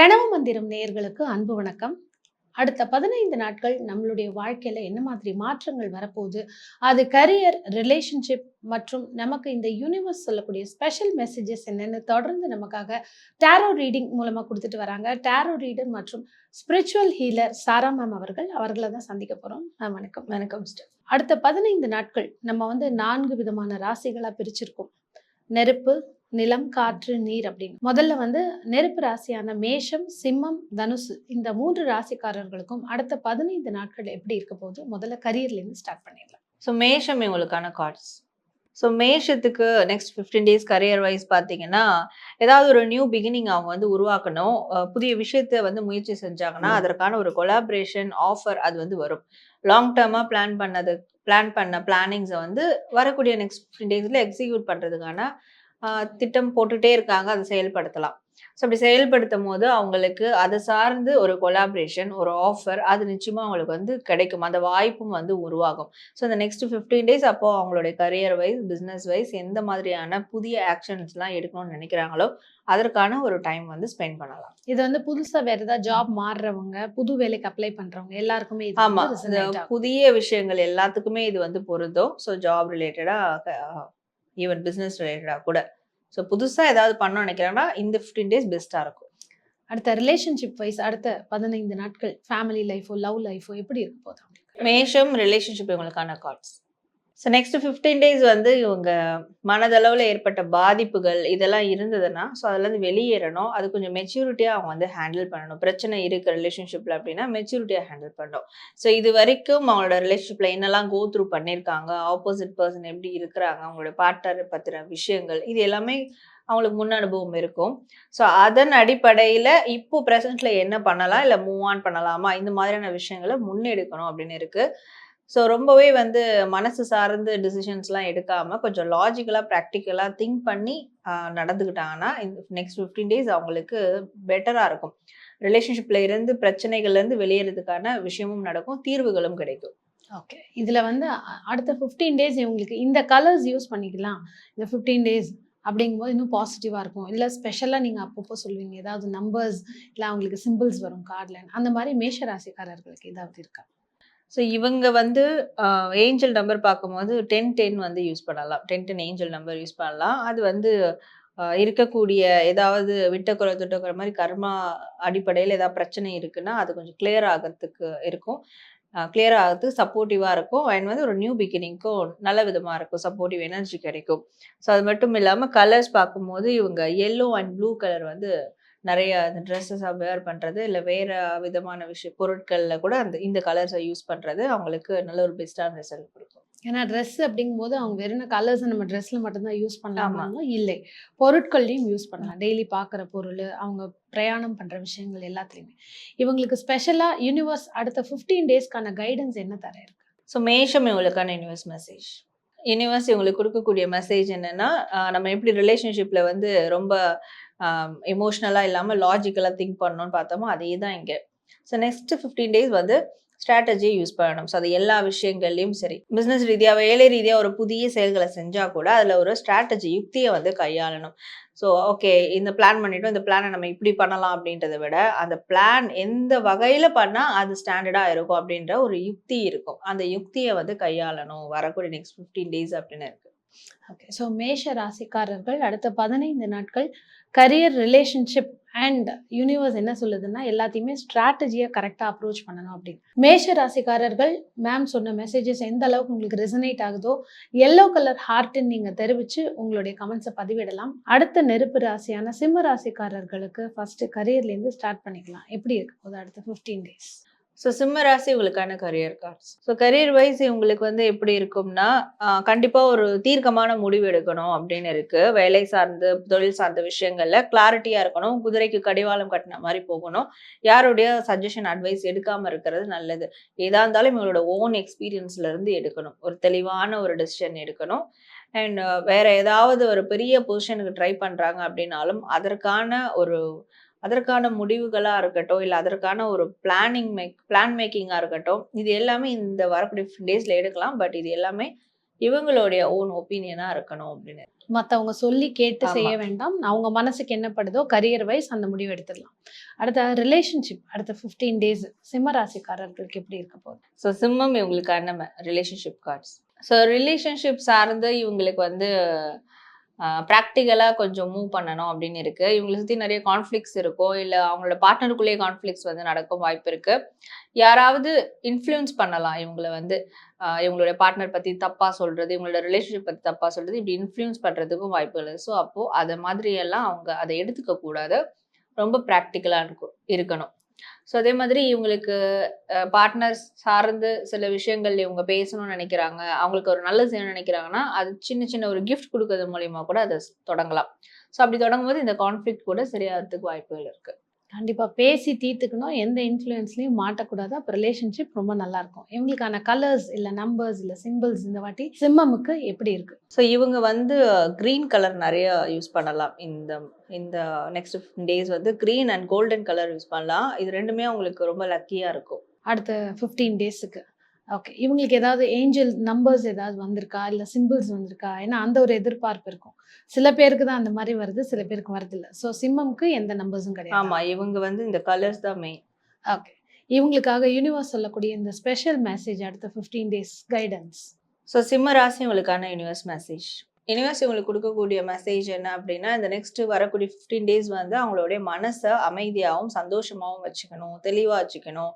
பிரணவ மந்திரம் நேயர்களுக்கு அன்பு வணக்கம். அடுத்த 15 நாட்கள் நம்மளுடைய வாழ்க்கையில என்ன மாதிரி மாற்றங்கள் வரப்போகுது? அது கரியர், ரிலேஷன்ஷிப் மற்றும் நமக்கு இந்த யூனிவர்ஸ் சொல்லக்கூடிய ஸ்பெஷல் மெசேஜஸ் என்னன்னு தொடர்ந்து நமக்காக டாரோ ரீடிங் மூலமா குடுத்துட்டு வராங்க. டாரோ ரீடர் மற்றும் ஸ்பிரிச்சுவல் ஹீலர் சாரா மேம் அவர்கள தான் சந்திக்க போறோம். மேம் வணக்கம். வணக்கம் சிஸ்டர். அடுத்த 15 நாட்கள் நம்ம 4 விதமான ராசிகளா பிரிச்சிருக்கோம். நெருப்பு, நிலம், காற்று, நீர் அப்படின்னு. முதல்ல நெருப்பு ராசியான மேஷம், சிம்மம், தனுசு இந்த 3 ராசிக்காரர்களுக்கும் அடுத்த 15 நாட்கள் எப்படி இருக்க போகுது? முதல்ல கரியர்ல இருந்து ஸ்டார்ட் பண்ணிடலாம். ஸோ மேஷம் இவங்களுக்கான கார்ட்ஸ். ஸோ மேஷத்துக்கு நெக்ஸ்ட் 15 டேஸ் கரியர் வைஸ் பார்த்தீங்கன்னா, ஏதாவது ஒரு நியூ பிகினிங் அவங்க உருவாக்கணும். புதிய விஷயத்த முயற்சி செஞ்சாங்கன்னா, அதற்கான ஒரு கொலாபரேஷன் ஆஃபர் அது வரும். லாங் டேர்மா பிளான் பண்ண பிளானிங்ஸை வரக்கூடிய நெக்ஸ்ட் 15 டேஸ்ல எக்ஸிக்யூட் பண்றதுக்கான திட்டம் போட்டுட்டே இருக்காங்க. அதை செயல்படுத்தலாம். ஸோ அப்படி செயல்படுத்தும் போது அவங்களுக்கு அதை சார்ந்து ஒரு கொலாபரேஷன், ஒரு ஆஃபர் அது நிச்சயமா அவங்களுக்கு கிடைக்கும். அந்த வாய்ப்பும் உருவாகும். ஸோ இந்த நெக்ஸ்ட் 15 டேஸ் அப்போ அவங்களுடைய கரியர் வைஸ், பிஸ்னஸ் வைஸ் எந்த மாதிரியான புதிய ஆக்ஷன்ஸ்லாம் எடுக்கணும்னு நினைக்கிறாங்களோ அதற்கான ஒரு டைம் ஸ்பெண்ட் பண்ணலாம். இது புதுசா வேற ஏதாவது ஜாப் மாறுறவங்க, புது வேலைக்கு அப்ளை பண்றவங்க எல்லாருக்குமே ஆமா, புதிய விஷயங்கள் எல்லாத்துக்குமே இது பொருந்தும். ஸோ ஜாப் ரிலேட்டடா, ஈவன் பிஸ்னஸ் ரிலேட்டடா கூட. ஸோ புதுசாக ஏதாவது பண்ணணும்னு நினைக்கிறாங்கன்னா இந்த 15 டேஸ் பெஸ்ட்டாக இருக்கும். அடுத்த ரிலேஷன்ஷிப் வைஸ் அடுத்த 15 நாட்கள் ஃபேமிலி லைஃபோ, லவ் லைஃபோ எப்படி இருக்க போகுது? மேஷம் ரிலேஷன்ஷிப் இவங்களுக்கான கார்ட்ஸ். ஸோ நெக்ஸ்ட் 15 டேஸ் இவங்க மனதளவில் ஏற்பட்ட பாதிப்புகள் இதெல்லாம் இருந்ததுன்னா, ஸோ அதுலேருந்து வெளியேறணும். அது கொஞ்சம் மெச்சூரிட்டியாக அவங்க ஹேண்டில் பண்ணணும். பிரச்சனை இருக்குது ரிலேஷன்ஷிப்பில் அப்படின்னா மெச்சூரிட்டியாக ஹேண்டில் பண்ணணும். ஸோ இது வரைக்கும் அவங்களோட ரிலேஷன்ஷிப்பில் என்னெல்லாம் கோ த்ரூ பண்ணியிருக்காங்க, ஆப்போசிட் பர்சன் எப்படி இருக்கிறாங்க, அவங்களோட பார்ட்னர் பற்றின விஷயங்கள் இது எல்லாமே அவங்களுக்கு முன் அனுபவம் இருக்கும். ஸோ அதன் அடிப்படையில் இப்போ ப்ரெசென்ட்ல என்ன பண்ணலாம், இல்லை மூவ் ஆன் பண்ணலாமா, இந்த மாதிரியான விஷயங்களை முன்னெடுக்கணும் அப்படின்னு இருக்கு. ஸோ ரொம்பவே மனசு சார்ந்து டிசிஷன்ஸ்லாம் எடுக்காமல் கொஞ்சம் லாஜிக்கலாக, ப்ராக்டிக்கலாக திங்க் பண்ணி நடந்துக்கிட்டாங்கன்னா இந்த நெக்ஸ்ட் 15 டேஸ் அவங்களுக்கு பெட்டராக இருக்கும். ரிலேஷன்ஷிப்பில் இருந்து பிரச்சனைகள்லேருந்து வெளியேறதுக்கான விஷயமும் நடக்கும், தீர்வுகளும் கிடைக்கும். ஓகே, இதில் அடுத்த 15 டேஸ் இவங்களுக்கு இந்த கலர்ஸ் யூஸ் பண்ணிக்கலாம். இந்த 15 டேஸ் அப்படிங்கும்போது இன்னும் பாசிட்டிவாக இருக்கும். இல்லை ஸ்பெஷலாக நீங்கள் அப்பப்போ சொல்லுவீங்க ஏதாவது நம்பர்ஸ், இல்லை அவங்களுக்கு சிம்பிள்ஸ் வரும் கார்டில், அந்த மாதிரி மேஷ ராசிக்காரர்களுக்கு ஏதாவது இருக்கா? ஸோ இவங்க ஏஞ்சல் நம்பர் பார்க்கும்போது 1010 யூஸ் பண்ணலாம். 1010 ஏஞ்சல் நம்பர் யூஸ் பண்ணலாம். அது இருக்கக்கூடிய ஏதாவது விட்டக்குறை தொட்டக்குறை மாதிரி கர்மா அடிப்படையில் ஏதாவது பிரச்சனை இருக்குன்னா அது கொஞ்சம் கிளியர் ஆகிறதுக்கு இருக்கும். கிளியர் ஆகிறதுக்கு சப்போர்ட்டிவாக இருக்கும். அண்ட் ஒரு நியூ பிகினிங்க்கும் நல்ல விதமாக இருக்கும், சப்போர்ட்டிவ் எனர்ஜி கிடைக்கும். ஸோ அது மட்டும் இல்லாமல் கலர்ஸ் பார்க்கும்போது இவங்க எல்லோ அண்ட் ப்ளூ கலர் நிறைய அந்த ட்ரெஸ்ஸஸாக வேர் பண்ணுறது, இல்லை வேறு விதமான பொருட்களில் கூட இந்த கலர்ஸை யூஸ் பண்ணுறது அவங்களுக்கு நல்ல ஒரு பெஸ்ட்டான ரிசல்ட் கொடுக்கும். ஏன்னா ட்ரெஸ் அப்படிங்கும்போது அவங்க வெறும் கலர்ஸை நம்ம ட்ரெஸ்ஸில் மட்டும்தான் யூஸ் பண்ணலாமா? இல்லை, பொருட்கள்லையும் யூஸ் பண்ணலாம். டெய்லி பார்க்குற பொருள், அவங்க பிரயாணம் பண்ணுற விஷயங்கள் எல்லாத்துலேயுமே இவங்களுக்கு ஸ்பெஷலாக யூனிவர்ஸ் அடுத்த 15 டேஸ்க்கான கைடன்ஸ் என்ன தர இருக்கு? ஸோ மேஷம் இவங்களுக்கான யூனிவர்ஸ் இவங்களுக்கு கொடுக்கக்கூடிய மெசேஜ் என்னென்னா, நம்ம எப்படி ரிலேஷன்ஷிப்பில் ரொம்ப எமோஷ்னலாக இல்லாமல் லாஜிக்கலாக திங்க் பண்ணணும்னு பார்த்தோமோ அதே தான் இங்கே. ஸோ நெக்ஸ்ட் 15 டேஸ் ஸ்ட்ராட்டஜியை யூஸ் பண்ணணும். ஸோ அது எல்லா விஷயங்கள்லையும் சரி, பிஸ்னஸ் ரீதியாக, வேலை ரீதியாக ஒரு புதிய செயல்களை செஞ்சால் கூட அதில் ஒரு ஸ்ட்ராட்டஜி யுக்தியை கையாளணும். ஸோ ஓகே, இந்த பிளான் பண்ணிட்டோம், இந்த பிளானை நம்ம இப்படி பண்ணலாம் அப்படின்றத விட அந்த பிளான் எந்த வகையில் பண்ணால் அது ஸ்டாண்டர்டாக இருக்கும் அப்படின்ற ஒரு யுக்தி இருக்கும். அந்த யுக்தியை கையாளணும் வரக்கூடிய நெக்ஸ்ட் 15 டேஸ் அப்படின்னு இருக்கு. ஓகே, ஸோ மேஷ ராசிக்காரர்கள் அடுத்த 15 நாட்கள் கரியர், ரிலேஷன்ஷிப் அண்ட் யூனிவர்ஸ் என்ன சொல்லுதுன்னா எல்லாத்தையுமே ஸ்ட்ராட்டஜியாக கரெக்டாக அப்ரோச் பண்ணணும் அப்படின்னு. மேஷ ராசிக்காரர்கள் மேம் சொன்ன மெசேஜஸ் எந்த அளவுக்கு உங்களுக்கு ரெசனேட் ஆகுதோ எல்லோ கலர் ஹார்ட்டுன்னு நீங்கள் தெரிவித்து உங்களுடைய கமெண்ட்ஸை பதிவிடலாம். அடுத்த நெருப்பு ராசியான சிம்ம ராசிக்காரர்களுக்கு ஃபர்ஸ்ட் கரியர்லேருந்து ஸ்டார்ட் பண்ணிக்கலாம். எப்படி இருக்க போகுது அடுத்த 15 டேஸ்? ஸோ சிம்ம ராசி இவங்களுக்கான career cards. So career wise இவங்களுக்கு எப்படி இருக்கும்னா, கண்டிப்பாக ஒரு தீர்க்கமான முடிவு எடுக்கணும் அப்படின்னு இருக்கு. வேலை சார்ந்து, தொழில் சார்ந்த விஷயங்கள்ல கிளாரிட்டியாக இருக்கணும். குதிரைக்கு கடிவாளம் கட்டின மாதிரி போகணும். யாருடைய சஜஷன், அட்வைஸ் எடுக்காமல் இருக்கிறது நல்லது. ஏதா இருந்தாலும் இவங்களோட ஓன் எக்ஸ்பீரியன்ஸ்ல இருந்து எடுக்கணும். ஒரு தெளிவான ஒரு டெசிஷன் எடுக்கணும். அண்ட் வேற ஏதாவது ஒரு பெரிய பொசிஷனுக்கு ட்ரை பண்றாங்க அப்படின்னாலும் அதற்கான முடிவுகளா இருக்கட்டும், இல்லை அதற்கான ஒரு பிளான் மேக்கிங்கா இருக்கட்டும், இது எல்லாமே இந்த வரக்கூடிய டேஸ்ல எடுக்கலாம். பட் இது எல்லாமே இவங்களுடைய ஓன் ஒப்பீனியனா இருக்கணும் அப்படின்னு. மத்தவங்க சொல்லி கேட்டு ஆமா. செய்ய வேண்டாம். அவங்க மனசுக்கு என்ன படுதோ கரியர் வைஸ் அந்த முடிவு எடுத்துடலாம். அடுத்த ரிலேஷன்ஷிப் அடுத்த 15 டேஸ் சிம்ம ராசிக்காரர்களுக்கு எப்படி இருக்க போகுது? ஸோ சிம்மம் இவங்களுக்கான ரிலேஷன்ஷிப் கார்ட்ஸ். ஸோ ரிலேஷன்ஷிப் சார்ந்து இவங்களுக்கு வந்து ப்ராக்டிக்கலாக கொஞ்சம் மூவ் பண்ணணும் அப்படின்னு இருக்கு. இவங்களை சுற்றி நிறைய கான்ஃப்ளிக்ஸ் இருக்கும், இல்லை அவங்களோட பார்ட்னருக்குள்ளேயே கான்ஃப்ளிக்ஸ் வந்து நடக்கும் வாய்ப்பு இருக்கு. யாராவது இன்ஃப்ளூயன்ஸ் பண்ணலாம் இவங்கள வந்து இவங்களுடைய பார்ட்னர் பற்றி தப்பாக சொல்றது, இவங்களோட ரிலேஷன்ஷிப் பற்றி தப்பாக சொல்றது, இப்படி இன்ஃப்ளூயன்ஸ் பண்ணுறதுக்கும் வாய்ப்புகள் இருக்குது. ஸோ அப்போது அதை மாதிரியெல்லாம் அவங்க அதை எடுத்துக்க கூடாது. ரொம்ப ப்ராக்டிக்கலாக இருக்கணும். ஸோ அதே மாதிரி இவங்களுக்கு பார்ட்னர்ஸ் சார்ந்து சில விஷயங்கள் இவங்க பேசணும்னு நினைக்கிறாங்க, அவங்களுக்கு ஒரு நல்லது செய்யணும்னு நினைக்கிறாங்கன்னா, அது சின்ன சின்ன ஒரு கிஃப்ட் கொடுக்கறது மூலியமா கூட அதை தொடங்கலாம். ஸோ அப்படி தொடங்கும்போது இந்த கான்ஃப்ளிக்ட் கூட சரியாகிறதுக்கு வாய்ப்புகள் இருக்கு. கண்டிப்பா பேசி தீர்த்துக்கணும். எந்த இன்ஃப்ளூயன்ஸ்லயும் மாட்டக்கூடாது. அப்ப ரிலேஷன்ஷிப் ரொம்ப நல்லா இருக்கும். இவங்களுக்கான கலர்ஸ் இல்ல நம்பர்ஸ் இல்ல சிம்பிள்ஸ் இந்த வாட்டி சிம்மமுக்கு எப்படி இருக்கு? ஸோ இவங்க வந்து கிரீன் கலர் நிறைய யூஸ் பண்ணலாம். இந்த இந்த நெக்ஸ்ட் 15 டேஸ் வந்து green and golden colour use பண்ணலாம். இது ரெண்டுமே அவங்களுக்கு ரொம்ப லக்கியா இருக்கும். அடுத்த 15 டேஸ்க்கு. ஓகே. இவங்களுக்கு ஏதாவது ஏஞ்சல் நம்பர்ஸ் ஏதாவது வந்திருக்கா? இல்ல சிம்பிள்ஸ் வந்திருக்கா? ஏன்னா அந்த ஒரு எதிர்பார்ப்பு இருக்கும். சில பேருக்கு தான் அந்த மாதிரி வருது, சில பேருக்கு வரதில்ல. ஸோ சிம்மம்க்கு எந்த நம்பர்ஸும் கிடையாது. ஆமா, இவங்க வந்து இந்த கலர்ஸ் தான் மெயின். ஓகே. இவங்களுக்காக யூனிவர்ஸ் சொல்லக்கூடிய இந்த ஸ்பெஷல் மெசேஜ் அடுத்த 15 டேஸ் கைடன்ஸ். ஸோ சிம்ம ராசி உங்களுக்கான யூனிவர்ஸ் மெசேஜ். யூனிவர்ஸ் உங்களுக்கு கொடுக்கக்கூடிய மெசேஜ் என்ன அப்படின்னா, இந்த நெக்ஸ்ட் வரக்கூடிய 15 டேஸ் வந்து அவங்களுடைய மனசை அமைதியாகவும் சந்தோஷமாகவும் வச்சுக்கணும், தெளிவாக வச்சுக்கணும்.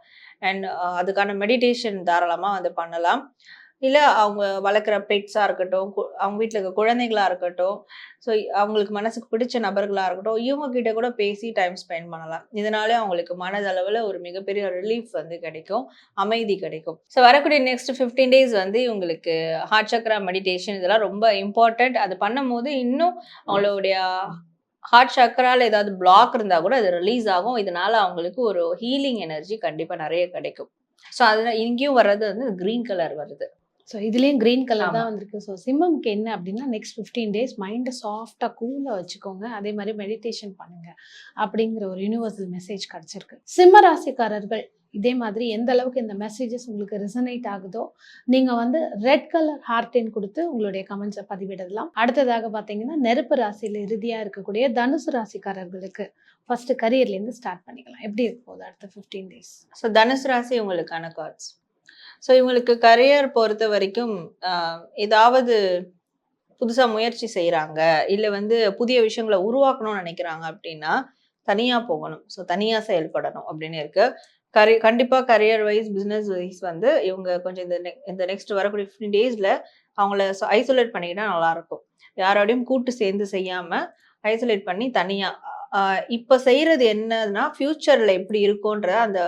அண்ட் அதுக்கான மெடிடேஷன் தாராளமாக வந்து பண்ணலாம். இல்லை அவங்க வளர்க்குற பெட்ஸாக இருக்கட்டும், அவங்க வீட்டில் இருக்க குழந்தைகளாக இருக்கட்டும், ஸோ அவங்களுக்கு மனசுக்கு பிடிச்ச நபர்களாக இருக்கட்டும், இவங்க கிட்ட கூட பேசி டைம் ஸ்பெண்ட் பண்ணலாம். இதனாலே அவங்களுக்கு மனதளவில் ஒரு மிகப்பெரிய ரிலீஃப் வந்து கிடைக்கும், அமைதி கிடைக்கும். ஸோ வரக்கூடிய நெக்ஸ்ட் 15 டேஸ் வந்து இவங்களுக்கு ஹார்ட் சக்ரா மெடிடேஷன் இதெல்லாம் ரொம்ப இம்பார்ட்டண்ட். அது பண்ணும்போது இன்னும் அவங்களுடைய ஹார்ட் சக்கரால ஏதாவது பிளாக் இருந்தா கூட அது ரிலீஸ் ஆகும். இதனால அவங்களுக்கு ஒரு ஹீலிங் எனர்ஜி கண்டிப்பா நிறைய கிடைக்கும். ஸோ அதுல இங்கேயும் வர்றது வந்து கிரீன் கலர் வருது. ஸோ இதுலேயும் கிரீன் கலர் ஆமா. தான் வந்திருக்கு. ஸோ சிம்மம்க்கு என்ன அப்படின்னா நெக்ஸ்ட் 15 டேஸ் மைண்டை சாஃப்டாக கூலாக வச்சுக்கோங்க. அதே மாதிரி மெடிடேஷன் பண்ணுங்க அப்படிங்கிற ஒரு யூனிவர்சல் மெசேஜ் கிடைச்சிருக்கு. சிம்ம ராசிக்காரர்கள் இதே மாதிரி எந்த அளவுக்கு இந்த மெசேஜஸ் உங்களுக்கு ரெசனேட் ஆகுதோ நீங்கள் வந்து ரெட் கலர் ஹார்டின் கொடுத்து உங்களுடைய கமெண்ட்ஸை பதிவிடலாம். அடுத்ததாக பார்த்தீங்கன்னா நெருப்பு ராசியில் இறுதியாக இருக்கக்கூடிய தனுசு ராசிக்காரர்களுக்கு ஃபர்ஸ்ட் கரியர்லேருந்து ஸ்டார்ட் பண்ணிக்கலாம். எப்படி இருக்க போகுது அடுத்த 15 டேஸ்? ஸோ தனுசு ராசி உங்களுக்கான கார்ட்ஸ். ஸோ இவங்களுக்கு கரியர் பொறுத்த வரைக்கும் ஏதாவது புதுசாக முயற்சி செய்கிறாங்க, இல்லை வந்து புதிய விஷயங்களை உருவாக்கணும்னு நினைக்கிறாங்க அப்படின்னா தனியாக போகணும். ஸோ தனியாக செயல்படணும் அப்படின்னு இருக்கு. கண்டிப்பாக கரியர் வைஸ் பிஸ்னஸ் வைஸ் வந்து இவங்க கொஞ்சம் இந்த நெக்ஸ்ட் வரக்கூடிய 15 டேஸில் அவங்கள ஐசோலேட் பண்ணிக்கிட்டா நல்லாயிருக்கும். யாரோடையும் கூட்டு சேர்ந்து செய்யாமல் ஐசோலேட் பண்ணி தனியாக இப்போ செய்கிறது என்னன்னா ஃப்யூச்சரில் எப்படி இருக்குன்ற அந்த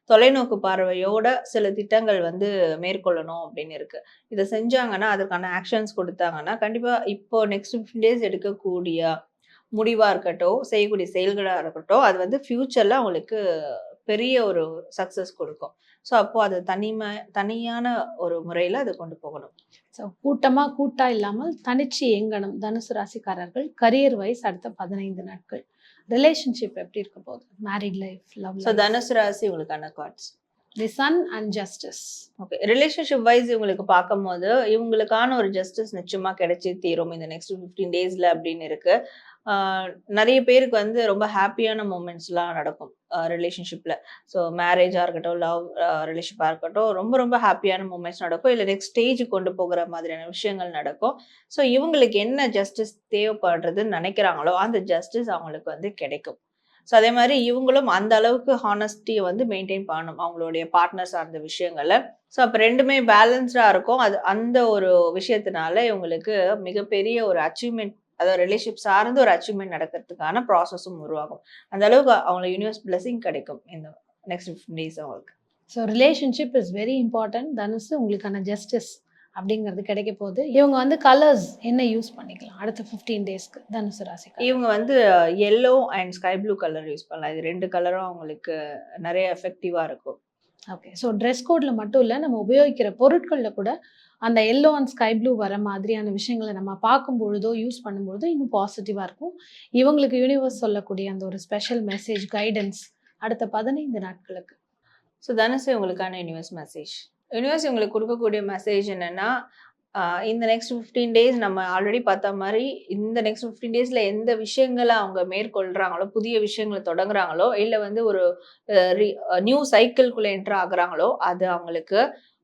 தொலைநோக்கு பார்வையோட சில திட்டங்கள் வந்து மேற்கொள்ளணும் அப்படின்னு இருக்கு. இதை செஞ்சாங்கன்னா அதுக்கான ஆக்ஷன்ஸ் கொடுத்தாங்கன்னா கண்டிப்பாக இப்போ நெக்ஸ்ட் 15 டேஸ் எடுக்கக்கூடிய முடிவாக இருக்கட்டும், செய்யக்கூடிய செயல்களாக இருக்கட்டும், அது வந்து ஃப்யூச்சரில் அவங்களுக்கு பெரிய ஒரு சக்ஸஸ் கொடுக்கும். ஸோ அப்போ அது தனியான ஒரு முறையில் அதை கொண்டு போகணும். ஸோ கூட்டா இல்லாமல் தனிச்சு இயங்கணும் தனுசு ராசிக்காரர்கள் கரியர் வைஸ் அடுத்த 15 நாட்கள். ரிலேஷன்ஷிப் எப்படி இருக்க போகுது? மேரிட் லைஃப், லவ் ஸோ தனுசு ராசி உங்களுக்கான cards. The sun and justice. Okay. Relationship wise இவங்களுக்கு பார்க்கும்போது இவங்களுக்கான ஒரு ஜஸ்டிஸ் நிச்சயமா கிடைச்சி தீரும் இந்த நெக்ஸ்ட் 15 டேஸ்ல அப்படின்னு இருக்கு. நிறைய பேருக்கு வந்து ரொம்ப ஹாப்பியான மூமெண்ட்ஸ்லாம் நடக்கும் ரிலேஷன்ஷிப்பில். ஸோ மேரேஜாக இருக்கட்டும், லவ் ரிலேஷன்ஷிப்பாக இருக்கட்டும், ரொம்ப ரொம்ப ஹாப்பியான மூமெண்ட்ஸ் நடக்கும். இல்லை நெக்ஸ்ட் ஸ்டேஜுக்கு கொண்டு போகிற மாதிரியான விஷயங்கள் நடக்கும். ஸோ இவங்களுக்கு என்ன ஜஸ்டிஸ் தேவைப்படுறதுன்னு நினைக்கிறாங்களோ அந்த ஜஸ்டிஸ் அவங்களுக்கு வந்து கிடைக்கும். ஸோ அதே மாதிரி இவங்களும் அந்த அளவுக்கு ஹானஸ்டியை வந்து மெயின்டைன் பண்ணணும் அவங்களுடைய பார்ட்னர் சார்ந்த விஷயங்களை. ஸோ அப்போ ரெண்டுமே பேலன்ஸ்டாக இருக்கும். அது அந்த ஒரு விஷயத்தினால இவங்களுக்கு மிகப்பெரிய ஒரு அச்சீவ்மெண்ட், அதாவது ரிலேஷன்ஷிப் சார்ந்து ஒரு அச்சீவ்மெண்ட் நடக்கிறதுக்கான ப்ராசஸும் உருவாகும். அந்த அளவுக்கு அவங்களுக்கு யூனிவர்ஸ் பிளெஸிங் கிடைக்கும் இந்த நெக்ஸ்ட் 15 டேஸ் அவங்களுக்கு. So relationship is very important. தனுசு உங்களுக்கான ஜஸ்டிஸ் அப்படிங்கிறது கிடைக்க போகுது. இவங்க வந்து கலர்ஸ் என்ன யூஸ் பண்ணிக்கலாம் அடுத்த 15 டேஸ்க்கு தனுசு ராசி? இவங்க வந்து yellow and sky blue colour use பண்ணலாம். இது 2 கலரும் அவங்களுக்கு நிறைய எஃபெக்டிவாக இருக்கும். ஓகே. ஸோ ட்ரெஸ் கோடில் மட்டும் இல்லை, நம்ம உபயோகிக்கிற பொருட்களில் கூட அந்த எல்லோ அண்ட் ஸ்கை ப்ளூ வர மாதிரியான விஷயங்களை நம்ம பார்க்கும் பொழுதோ யூஸ் பண்ணும்பொழுதோ இன்னும் பாசிட்டிவாக இருக்கும். இவங்களுக்கு யூனிவர்ஸ் சொல்லக்கூடிய அந்த ஒரு ஸ்பெஷல் மெசேஜ் கைடன்ஸ் அடுத்த 15 நாட்களுக்கு. ஸோ தனுசு உங்களுக்கான யூனிவர்ஸ் மெசேஜ். யூனிவர்ஸ் உங்களுக்கு கொடுக்கக்கூடிய மெசேஜ் என்னன்னா, இந்த நெக்ஸ்ட் 15 டேஸ் நம்ம ஆல்ரெடி பார்த்த மாரி, இந்த நெக்ஸ்ட் 15 டேஸ்ல எந்த விஷயங்கள அவங்க மேற்கொள்றாங்களோ, புதிய விஷயங்கள தொடங்குறாங்களோ, இல்ல வந்து ஒரு நியூ சைக்கிள்குள்ள என்டர் ஆகுறாங்களோ, அது அவங்களுக்கு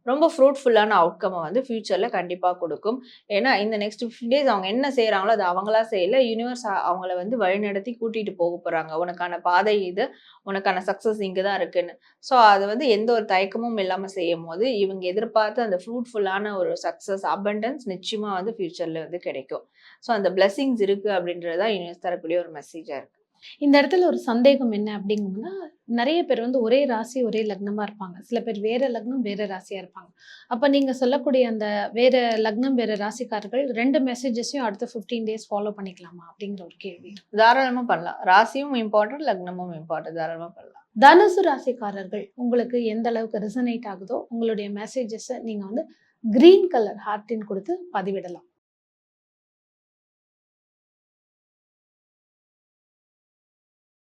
ரொம்ப ஃப்ரூட்ஃபுல்லான அவுட்கம்ம வந்து ஃபியூச்சர்ல கண்டிப்பா குடுக்கும். ஏன்னா, இந்த நெக்ஸ்ட் 15 டேஸ் அவங்க என்ன செய்றாங்களோ, அது அவங்களா செய்யல. யூனிவர்ஸ் அவங்கள வந்து வழிநடத்தி கூட்டிட்டு போக போறாங்க. உனக்கான பாதை இது. உனக்கான சக்சஸ் இங்க தான் இருக்குன்னு. ஸோ, அது வந்து எந்த ஒரு தயக்கமும் இல்லாம செய்யும்போது, இவங்க எதிர்பார்த்த அந்த ஃப்ரூட்ஃபுல்லான ஒரு சக்சஸ், அபண்டன்ஸ் நிச்சயமா வந்து ஃபியூச்சர்ல வந்து கிடைக்கும். ஸோ, அந்த பிளெஸிங்ஸ் இருக்கு அப்படின்றது தான் யூனிவர்ஸ் தரக்கூடிய ஒரு மெசேஜா இருக்கு. இந்த இடத்துல ஒரு சந்தேகம் என்ன அப்படிங்கன்னா, நெறைய பேர் வந்து ஒரே ராசி, ஒரே லக்னமா இருப்பாங்க. சில பேர் வேற லக்னம், வேற ராசியா இருப்பாங்க. அப்ப நீங்க சொல்லக்கூடிய அந்த வேற லக்னம், வேற ராசிக்காரர்கள் 2 மெசேஜஸையும் அடுத்த 15 டேஸ் ஃபாலோ பண்ணிக்கலாமா? அப்படிங்கிற ஒரு கேள்வி. தாராளமா பண்ணலாம். ராசியும் இம்பார்ட்டன்ட், லக்னமும் இம்பார்ட்டன்ட். தாராளமா பண்ணலாம். தனுசு ராசிக்காரர்கள் உங்களுக்கு எந்த அளவுக்கு ரெசனேட் ஆகுதோ, உங்களுடைய மெசேஜஸ நீங்க வந்து கிரீன் கலர் ஹார்ட்டின் குடுத்து பதிவிடலாம்.